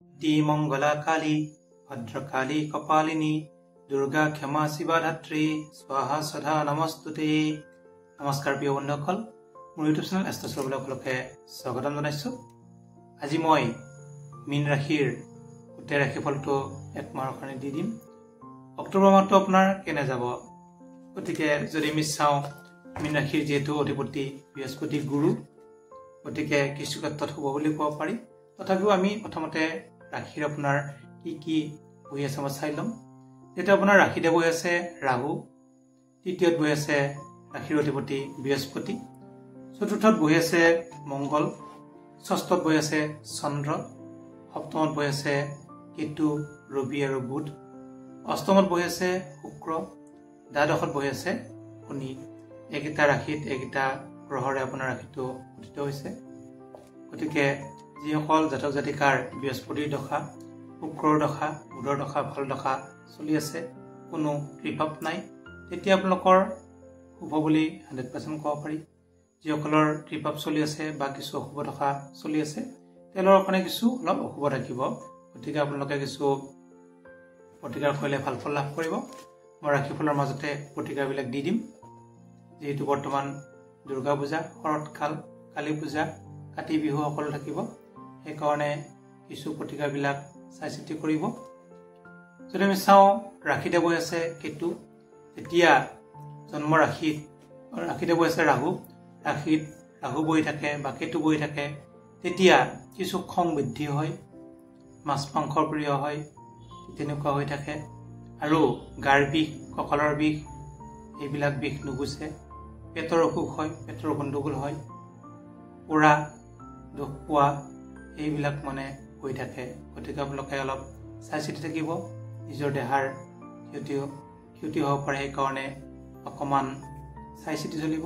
মঙ্গলা কালী ভদ্ৰকালী কপালিনী দুৰ্গা ক্ষমা শিৱা ধাত্ৰী স্বাহা সদা নমস্তুতে। নমস্কাৰ প্ৰিয় বন্ধুসকল, মোৰ ইউটিউব চেনেল এষ্ট্ৰ'চাৰ্ভেলকলৈকে স্বাগতম জনাইছোঁ। আজি মই মীন ৰাশিৰ গোটেই ৰাশিফলটো এক মাহৰ কাৰণে দি দিম। অক্টোবৰ মাহটো আপোনাৰ কেনে যাব, গতিকে যদি আমি চাওঁ মীন ৰাশিৰ যিহেতু অধিপতি বৃহস্পতি গুৰু, গতিকে কিছু ক্ষেত্ৰত শুভ বুলি ক'ব পাৰি। তথাপিও আমি প্ৰথমতে ৰাশিৰ আপোনাৰ কি কি বহি আছে মই চাই ল'ম। যিহেতু আপোনাৰ ৰাশিতে বহি আছে ৰাহু, তৃতীয়ত বহি আছে ৰাশিৰ অধিপতি বৃহস্পতি, চতুৰ্থত বহি আছে মংগল, ষষ্ঠত বহি আছে চন্দ্ৰ, সপ্তমত বহি আছে কেতু, ৰবি আৰু বুধ, অষ্টমত বহি আছে শুক্ৰ, দ্বাদশত বহি আছে শনি। এইকেইটা ৰাশিত এইকেইটা গ্ৰহৰে আপোনাৰ ৰাশিটো গঠিত হৈছে। গতিকে যিসকল জাতক জাতিকাৰ বৃহস্পতিৰ দশা, শুক্ৰৰ দশা, বুধৰ দশা, ভাল দশা চলি আছে, কোনো ত্ৰিভাৱ নাই, তেতিয়া আপোনালোকৰ শুভ বুলি 100% ক'ব পাৰি। যিসকলৰ ত্ৰিভাৱ চলি আছে বা কিছু অশুভ দশা চলি আছে, তেওঁলোকৰ কাৰণে কিছু অলপ অশুভ থাকিব। গতিকে আপোনালোকে কিছু প্ৰতিকাৰ কৰিলে ভাল ফল লাভ কৰিব। মই ৰাশিফলৰ মাজতে প্ৰতিকাৰবিলাক দি দিম। যিহেতু বৰ্তমান দুৰ্গা পূজা, শৰৎকাল, কালী পূজা, কাতি বিহু সকলো থাকিব, সেইকাৰণে কিছু প্ৰতিকাৰবিলাক চাই চিতি কৰিব। যদি আমি চাওঁ ৰাশিতে বহি আছে কেতু, যেতিয়া জন্ম ৰাশিতে বহি আছে ৰাহু, ৰাশিত ৰাহু বহি থাকে বা কেতু বহি থাকে, তেতিয়া কিছু খং বৃদ্ধি হয়, মাছ মাংসৰ প্ৰিয় হয়, তেনেকুৱা হৈ থাকে। আৰু গাৰ বিষ, কঁকালৰ বিষ, এইবিলাক বিষ নুগুচে, পেটৰ অসুখ হয়, পেটৰ গণ্ডগোল হয়, পোৰা দুখ পোৱা, এইবিলাক মানে হৈ থাকে। গতিকে আপোনালোকে অলপ চাই চিতি থাকিব। নিজৰ দেহাৰ ক্ষতি হ'ব পাৰে, সেইকাৰণে অকণমান চাই চিতি চলিব,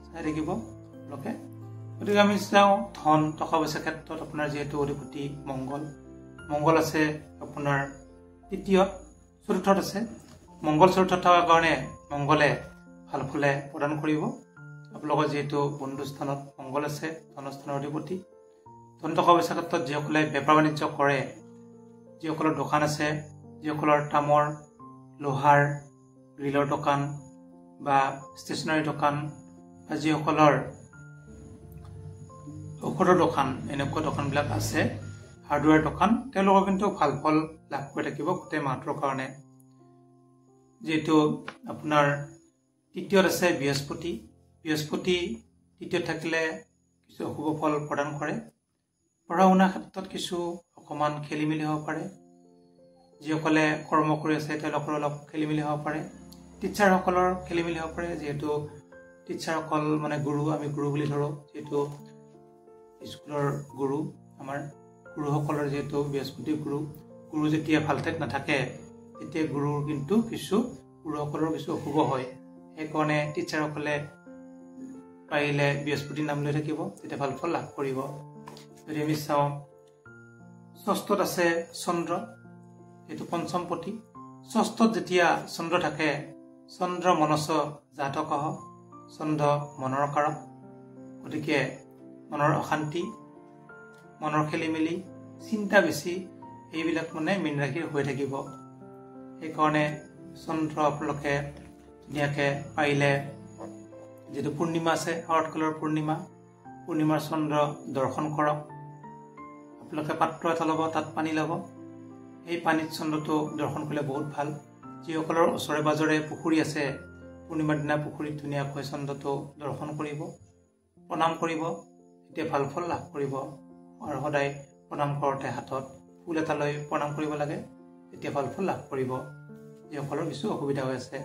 চাই থাকিব আপোনালোকে। গতিকে আমি চাওঁ ধন টকা পইচাৰ ক্ষেত্ৰত আপোনাৰ যিহেতু অধিপতি মংগল আছে আপোনাৰ তৃতীয়ত, চতুৰ্থত আছে মংগল, চতুৰ্থত থকাৰ কাৰণে মংগলে ভাল ফলে প্ৰদান কৰিব। আপোনালোকৰ যিহেতু বন্ধুস্থানত মংগল আছে, ধনস্থানৰ অধিপতি, ধন টকা পইচাৰ ক্ষেত্ৰত যিসকলে বেপাৰ বাণিজ্য কৰে, যিসকলৰ দোকান আছে, যিসকলৰ তামৰ, লোহাৰ, গ্ৰিলৰ দোকান বা ষ্টেচনাৰী দোকান, বা যিসকলৰ ঔষধৰ দোকান, এনেকুৱা দোকানবিলাক আছে, হাৰ্ডৱেৰ দোকান, তেওঁলোকৰ কিন্তু ভাল ফল লাভ কৰি থাকিব গোটেই মাহটোৰ কাৰণে। যিহেতু আপোনাৰ তৃতীয়ত আছে বৃহস্পতি তৃতীয়ত থাকিলে কিছু অশুভ ফল প্ৰদান কৰে। পঢ়া শুনাৰ ক্ষেত্ৰত কিছু অকণমান খেলি মেলি হ'ব পাৰে। যিসকলে কৰ্ম কৰি আছে তেওঁলোকৰ অলপ খেলি মেলি হ'ব পাৰে। টিচাৰসকলৰ খেলি মেলি হ'ব পাৰে, যিহেতু টিচাৰসকল মানে গুৰু, আমি গুৰু বুলি ধৰোঁ, যিহেতু স্কুলৰ গুৰু, আমাৰ গুৰুসকলৰ যিহেতু বৃহস্পতি গুৰু যেতিয়া ভাল ঠাইত নাথাকে, তেতিয়া গুৰুসকলৰ কিছু অশুভ হয়। সেইকাৰণে টিচাৰসকলে পাৰিলে বৃহস্পতিৰ নাম লৈ থাকিব, তেতিয়া ভাল ফল লাভ কৰিব। যদি আমি চাওঁ ষষ্ঠত আছে চন্দ্ৰ, এইটো পঞ্চমপতি। ষষ্ঠত যেতিয়া চন্দ্ৰ থাকে, চন্দ্ৰ মনস জাতকঃ, চন্দ্ৰ মনৰ কাৰক। গতিকে মনৰ অশান্তি, মনৰ খেলি মেলি, চিন্তা বেছি, এইবিলাক মানে মীন ৰাশিৰ হৈ থাকিব। সেইকাৰণে চন্দ্ৰ আপোনালোকে ধুনীয়াকৈ পাৰিলে, যিটো পূৰ্ণিমা আছে, শৰৎকালৰ পূৰ্ণিমাৰ চন্দ্ৰ দৰ্শন কৰক। আপোনালোকে পাত্ৰ এটা ল'ব, তাত পানী ল'ব, এই পানীত চন্দ্ৰটো দৰ্শন কৰিলে বহুত ভাল। যিসকলৰ ওচৰে পাজৰে পুখুৰী আছে, পূৰ্ণিমাৰ দিনা পুখুৰীত ধুনীয়াকৈ চন্দ্ৰটো দৰ্শন কৰিব, প্ৰণাম কৰিব, তেতিয়া ভাল ফল লাভ কৰিব। আৰু সদায় প্ৰণাম কৰোঁতে হাতত ফুল এটা লৈ প্ৰণাম কৰিব লাগে, তেতিয়া ভাল ফল লাভ কৰিব। যিসকলৰ কিছু অসুবিধা হৈ আছে।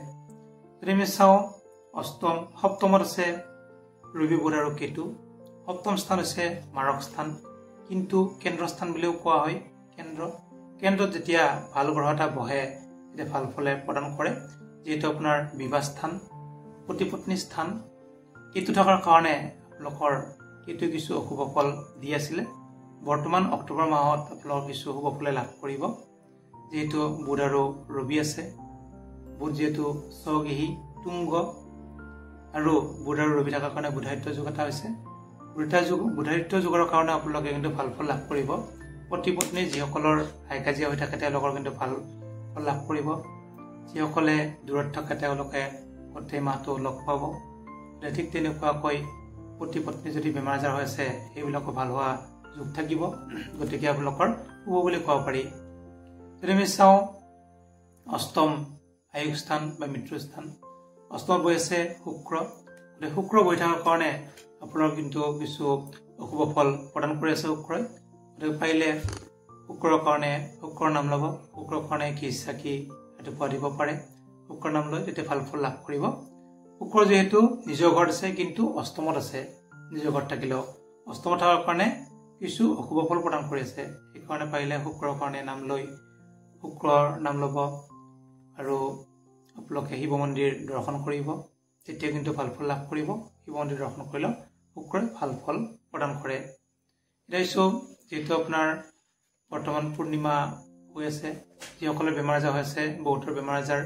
যদি আমি চাওঁ সপ্তমত আছে ৰবি, বুধ আৰু কেতু। সপ্তম স্থান হৈছে মাৰক স্থান, কিন্তু কেন্দ্ৰস্থান বুলিও কোৱা হয়। কেন্দ্ৰত যেতিয়া ভাল গ্ৰহ এটা বহে, তেতিয়া ভাল ফলে প্ৰদান কৰে। যিহেতু আপোনাৰ বিবাহ স্থান, পতি পত্নী স্থান, কেতু থকাৰ কাৰণে আপোনালোকৰ কেতুৱে কিছু অশুভ ফল দি আছিলে। বৰ্তমান অক্টোবৰ মাহত আপোনালোকৰ কিছু শুভ ফলে লাভ কৰিব। যিহেতু বুধ আৰু ৰবি আছে, বুধ যিহেতু স্বগৃহী তুংগ, আৰু বুধ আৰু ৰবি থকাৰ কাৰণে বুধাদিত্য যুগ এটা হৈছে। বুধাদিত্য যুগৰ কাৰণে আপোনালোকে কিন্তু ভাল ফল লাভ কৰিব। পতি পত্নী যিসকলৰ হাই কাজিয়া হৈ থাকে তেওঁলোকৰ কিন্তু ভাল ফল লাভ কৰিব। যিসকলে দূৰত থাকে তেওঁলোকে গোটেই মাহটো লগ পাব। ঠিক তেনেকুৱাকৈ পতি পত্নী যদি বেমাৰ আজাৰ হৈ আছে সেইবিলাকো ভাল হোৱা যোগ থাকিব। গতিকে আপোনালোকৰ শুভ বুলি ক'ব পাৰি। যদি আমি চাওঁ অষ্টম আয়ুস স্থান বা মৃত্যু স্থান, অষ্টমত বহি আছে শুক্ৰ। গতিকে শুক্ৰ বহি থকাৰ কাৰণে আপোনাৰ কিন্তু কিছু অশুভ ফল প্ৰদান কৰি আছে শুক্ৰই। গতিকে পাৰিলে শুক্ৰৰ নাম ল'ব। শুক্ৰৰ কাৰণে কি চাকি ৰাতিপুৱা দিব পাৰে। শুক্ৰৰ নাম লৈ তেতিয়া ভাল ফল লাভ কৰিব। শুক্ৰ যিহেতু নিজৰ ঘৰত আছে কিন্তু অষ্টমত আছে, নিজৰ ঘৰত থাকিলেও অষ্টমত থকাৰ কাৰণে কিছু অশুভ ফল প্ৰদান কৰি আছে। সেইকাৰণে পাৰিলে শুক্ৰৰ কাৰণে নাম লৈ শুক্ৰৰ নাম ল'ব আৰু আপোনালোকে শিৱ মন্দিৰ দৰ্শন কৰিব। তেতিয়া কিন্তু ভাল ফল লাভ কৰিব। শিৱ মন্দিৰ দৰ্শন কৰিলেও শুক্ৰই ভাল ফল প্ৰদান কৰে। এতিয়া যিহেতু আপোনাৰ বৰ্তমান পূৰ্ণিমা হৈ আছে, যিসকলৰ বেমাৰ আজাৰ হৈ আছে, বহুতৰ বেমাৰ আজাৰ,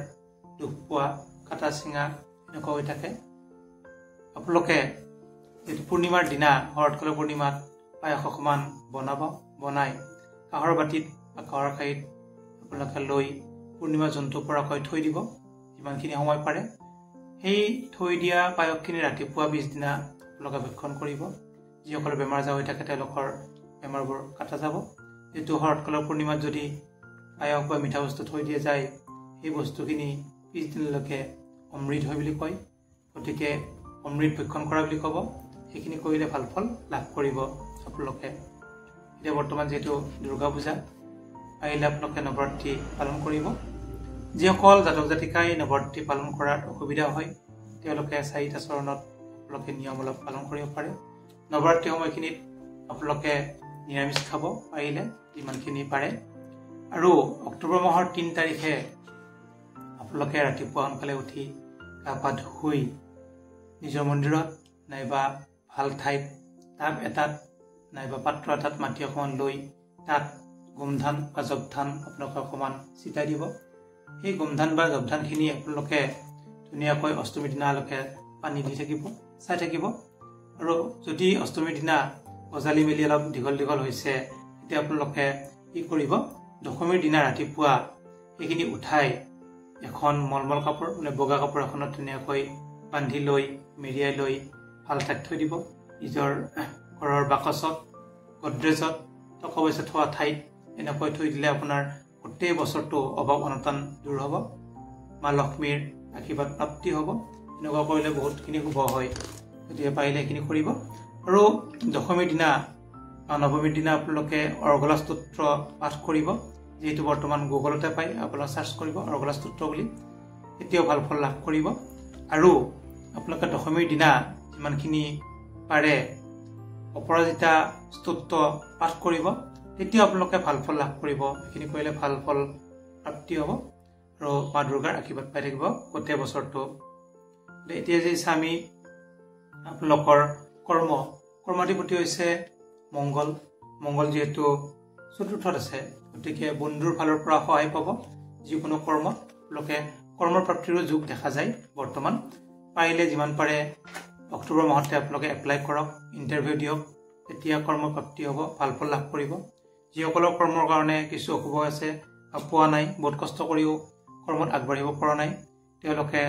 দুখ পোৱা, কাটা চিঙা এনেকুৱা হৈ থাকে, আপোনালোকে যিটো পূৰ্ণিমাৰ দিনা শৰৎকালৰ পূৰ্ণিমাত পায়স অকণমান বনাই কাঁহৰ বাতিত বা কাঁহৰ কাঁহীত আপোনালোকে লৈ পূৰ্ণিমা জন্তু পৰাকৈ থৈ দিব যিমানখিনি সময় পাৰে। সেই থৈ দিয়া পায়সখিনি ৰাতিপুৱা পিছদিনা আপোনালোকে ভক্ষণ কৰিব। যিসকলৰ বেমাৰ আজাৰ হৈ থাকে তেওঁলোকৰ বেমাৰবোৰ কাটা যাব। যিটো শৰৎকালৰ পূৰ্ণিমাত যদি পায়স বা মিঠা বস্তু থৈ দিয়া যায় সেই বস্তুখিনি পিছদিনলৈকে অমৃত হয় বুলি কয়। গতিকে অমৃত ভক্ষণ কৰা বুলি ক'ব। সেইখিনি কৰিলে ভাল ফল লাভ কৰিব আপোনালোকে। এতিয়া বৰ্তমান যিহেতু দুৰ্গা পূজা, পাৰিলে আপোনালোকে নৱৰাত্ৰি পালন কৰিব। যিসকল জাতক জাতিকাই নৱৰাত্ৰি পালন কৰাত অসুবিধা হয় তেওঁলোকে 4টা চৰণত আপোনালোকে নিয়ম অলপ পালন কৰিব পাৰে। নৱৰাত্ৰি সময়খিনিত আপোনালোকে নিৰামিষ খাব পাৰিলে যিমানখিনি পাৰে। আৰু অক্টোবৰ মাহৰ 3 তাৰিখে আপোনালোকে ৰাতিপুৱা সোনকালে উঠি গা পা ধুই নিজৰ মন্দিৰত নাইবা ভাল ঠাইত টাব এটাত নাইবা পাত্ৰ এটাত মাটি অকণমান লৈ তাত গোমধান বা জপধান আপোনালোকে অকণমান ছিটাই দিব। সেই গোমধান বা জপধানখিনি আপোনালোকে ধুনীয়াকৈ অষ্টমীৰ দিনালৈকে পানী দি থাকিব, চাই থাকিব। আৰু যদি অষ্টমীৰ দিনা গজালি মেলি অলপ দীঘল হৈছে তেতিয়া আপোনালোকে কি কৰিব, দশমীৰ দিনা ৰাতিপুৱা সেইখিনি উঠাই এখন মলমল কাপোৰ বগা কাপোৰ এখনত ধুনীয়াকৈ বান্ধি লৈ মেৰিয়াই লৈ ভাল ঠাইত থৈ দিব। নিজৰ ঘৰৰ বাকচত, গড্ৰেজত, টকা পইচা থোৱা ঠাইত এনেকৈ থৈ দিলে আপোনাৰ গোটেই বছৰটো অভাৱ অনটন দূৰ হ'ব, মা লক্ষ্মীৰ আশীৰ্বাদ প্ৰাপ্তি হ'ব। এনেকুৱা কৰিলে বহুতখিনি শুভ হয়। গতিকে পাৰিলে এইখিনি কৰিব। আৰু দশমীৰ দিনা বা নৱমীৰ দিনা আপোনালোকে অৰ্গলা স্তোত্ৰ পাঠ কৰিব। যিহেতু বৰ্তমান গুগলতে পায়, আপোনালোকে চাৰ্চ কৰিব অৰ্গলা স্তোত্ৰ বুলি, তেতিয়াও ভাল ফল লাভ কৰিব। আৰু আপোনালোকে দশমীৰ দিনা যিমানখিনি পাৰে অপৰাজিতা স্তোত্ৰ পাঠ কৰিব, তেতিয়াও আপোনালোকে ভাল ফল লাভ কৰিব। এইখিনি কৰিলে ভাল ফল প্ৰাপ্তি হ'ব আৰু মা দুৰ্গাৰ আশীৰ্বাদ পাই থাকিব গোটেই বছৰটো। এতিয়া যে আমি আপোনালোকৰ কৰ্মাধিপতি হৈছে মংগল যিহেতু চতুৰ্থত আছে, গতিকে বন্ধুৰ ফালৰ পৰা সহায় পাব। যিকোনো কৰ্মত আপোনালোকে কৰ্মৰ প্ৰাপ্তিৰো যোগ দেখা যায় বৰ্তমান। পাৰিলে যিমান পাৰে অক্টোবৰ মাহতে আপোনালোকে এপ্লাই কৰক, ইণ্টাৰভিউ দিয়ক, তেতিয়া কৰ্মপ্ৰাপ্তি হ'ব, ভাল ফল লাভ কৰিব। যিসকলৰ কৰ্মৰ কাৰণে কিছু অশুভ আছে, পোৱা নাই, বহুত কষ্ট কৰিও কৰ্মত আগবাঢ়িব পৰা নাই, তেওঁলোকে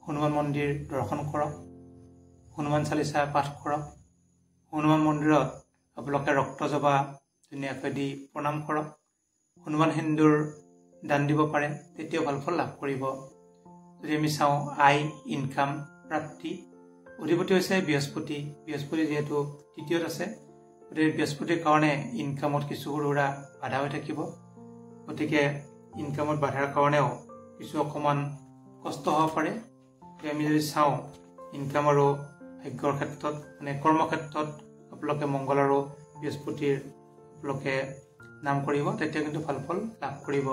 হনুমান মন্দিৰ দৰ্শন কৰক, হনুমান চালিচা পাঠ কৰক। হনুমান মন্দিৰত আপোনালোকে ৰক্ত জবা ধুনীয়াকৈ দি প্ৰণাম কৰক। হনুমান সেন্দুৰ দান দিব পাৰে, তেতিয়াও ভাল ফল লাভ কৰিব। যদি আমি চাওঁ আয়, ইনকাম, প্ৰাপ্তি, অধিপতি হৈছে বৃহস্পতি যিহেতু তৃতীয়ত আছে, গতিকে বৃহস্পতিৰ কাৰণে ইনকামত কিছু সৰু সুৰা বাধা হৈ থাকিব। গতিকে ইনকামত বাধাৰ কাৰণেও কিছু অকণমান কষ্ট হ'ব পাৰে। আমি যদি চাওঁ ইনকাম আৰু ভাগ্যৰ ক্ষেত্ৰত কৰ্মক্ষেত্ৰত আপোনালোকে মংগল আৰু বৃহস্পতিৰ আপোনালোকে নাম কৰিব, তেতিয়া কিন্তু ভাল ফল লাভ কৰিব।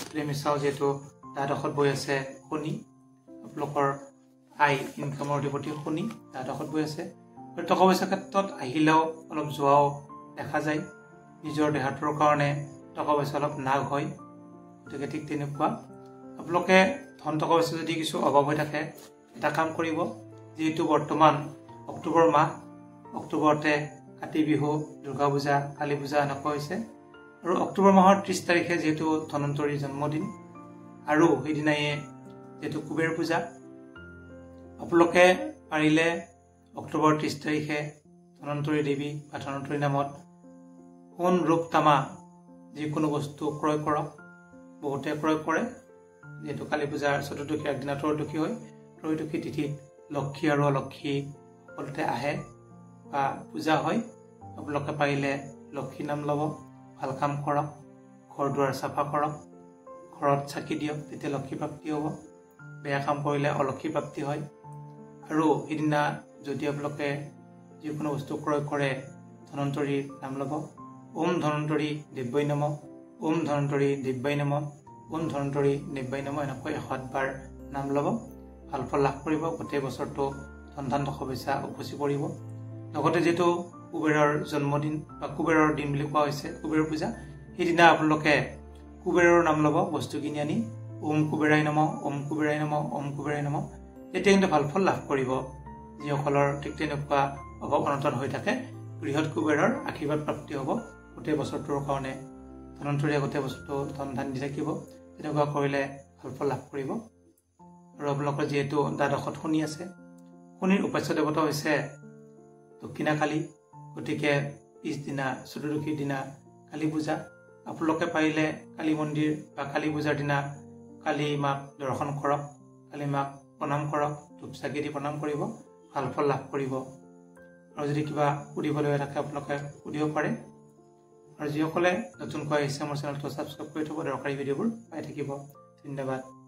যদি আমি চাওঁ যিহেতু দ্বাদশত বহি আছে শনি, আপোনালোকৰ আয় ইনকামৰ অধিপতি শনি দ্বাদশত বহি আছে। টকা পইচাৰ ক্ষেত্ৰত আহিলেও অলপ যোৱাও দেখা যায়। নিজৰ দেহাটোৰ কাৰণে টকা পইচা অলপ নাগ হয়। গতিকে ঠিক তেনেকুৱা আপোনালোকে ধন টকা পইচা যদি কিছু অভাৱ হৈ থাকে, এটা কাম কৰিব। যিহেতু বৰ্তমান অক্টোবৰ মাহ, অক্টোবৰতে কাতি বিহু, দুৰ্গা পূজা, কালী পূজা এনেকুৱা হৈছে, আৰু অক্টোবৰ মাহৰ 30 তাৰিখে যেহেতু ধনন্তৰীৰ জন্মদিন আৰু সেইদিনাই যেহেতু কুবেৰ পূজা আপোনালোকে পাৰিলে অক্টোবৰ 30 তাৰিখে ধনন্তৰী দেৱী বা ধনন্তৰী নামত সোণ ৰূপ তামা যিকোনো বস্তু ক্ৰয় কৰক বহুতে ক্ৰয় কৰে যেহেতু কালী পূজাৰ চতুৰ্দশীৰ আগদিনা ত্ৰয়োদশী হয় ত্ৰয়োদশী তিথিত লক্ষী আৰু অলক্ষী সকলোতে আহে বা পূজা হয় আপোনালোকে পাৰিলে লক্ষী নাম ল'ব ভাল কাম কৰক ঘৰ দুৱাৰ চাফা কৰক ঘৰত চাকি দিয়ক তেতিয়া লক্ষী প্ৰাপ্তি হ'ব বেয়া কাম কৰিলে অলক্ষী প্ৰাপ্তি হয় আৰু সেইদিনা যদি আপোনালোকে যিকোনো বস্তু ক্ৰয় কৰে ধনন্তৰীৰ নাম ল'ব ওম ধনন্তৰী দিব্যই নমঃ ওম ধনন্তৰী দিব্যই নমঃ ওম ধনন্তৰী দিব্যই নমঃ এনেকৈ 100 বাৰ নাম ল'ব ভাল ফল লাভ কৰিব গোটেই বছৰটো ধন ধান্য সমস্যা উপচি পৰিব লগতে যেহেতু কুবেৰৰ জন্মদিন বা কুবেৰৰ দিন বুলি কোৱা হৈছে কুবেৰ পূজা সেইদিনা আপোনালোকে কুবেৰৰ নাম ল'ব বস্তু কিনি আনি ওম কুবেৰাই নমঃ ওম কুবেৰাই নমঃ ওম কুবেৰাই নমঃ তেতিয়া কিন্তু ভাল ফল লাভ কৰিব যিসকলৰ ঠিক তেনেকুৱা অভাৱ অনটন হৈ থাকে বৃহৎ কুবেৰৰ আশীৰ্বাদ প্ৰাপ্তি হ'ব গোটেই বছৰটোৰ কাৰণে ধনন্তৰীয়ে গোটেই বছৰটো ধন ধান দি থাকিব তেনেকুৱা কৰিলে ভাল ফল লাভ কৰিব আৰু আপোনালোকৰ যিহেতু দ্বাদশত শনি আছে শনিৰ উপাস্য দেৱতা হৈছে দক্ষিণাকালী গতিকে পিছদিনা চতুৰ্দশীৰ দিনা কালী পূজা আপোনালোকে পাৰিলে কালী মন্দিৰ বা কালী পূজাৰ দিনা কালী মাক দৰ্শন কৰক কালী মাক প্ৰণাম কৰক ধূপ চাকি দি প্ৰণাম কৰিব ভাল ফল লাভ কৰিব আৰু যদি কিবা সুধিবলৈ থাকে আপোনালোকে সুধিব পাৰে আৰু যিসকলে নতুনকৈ আহিছে মোৰ চেনেলটো ছাবস্ক্ৰাইব কৰি থ'ব দৰকাৰী ভিডিঅ'বোৰ পাই থাকিব ধন্যবাদ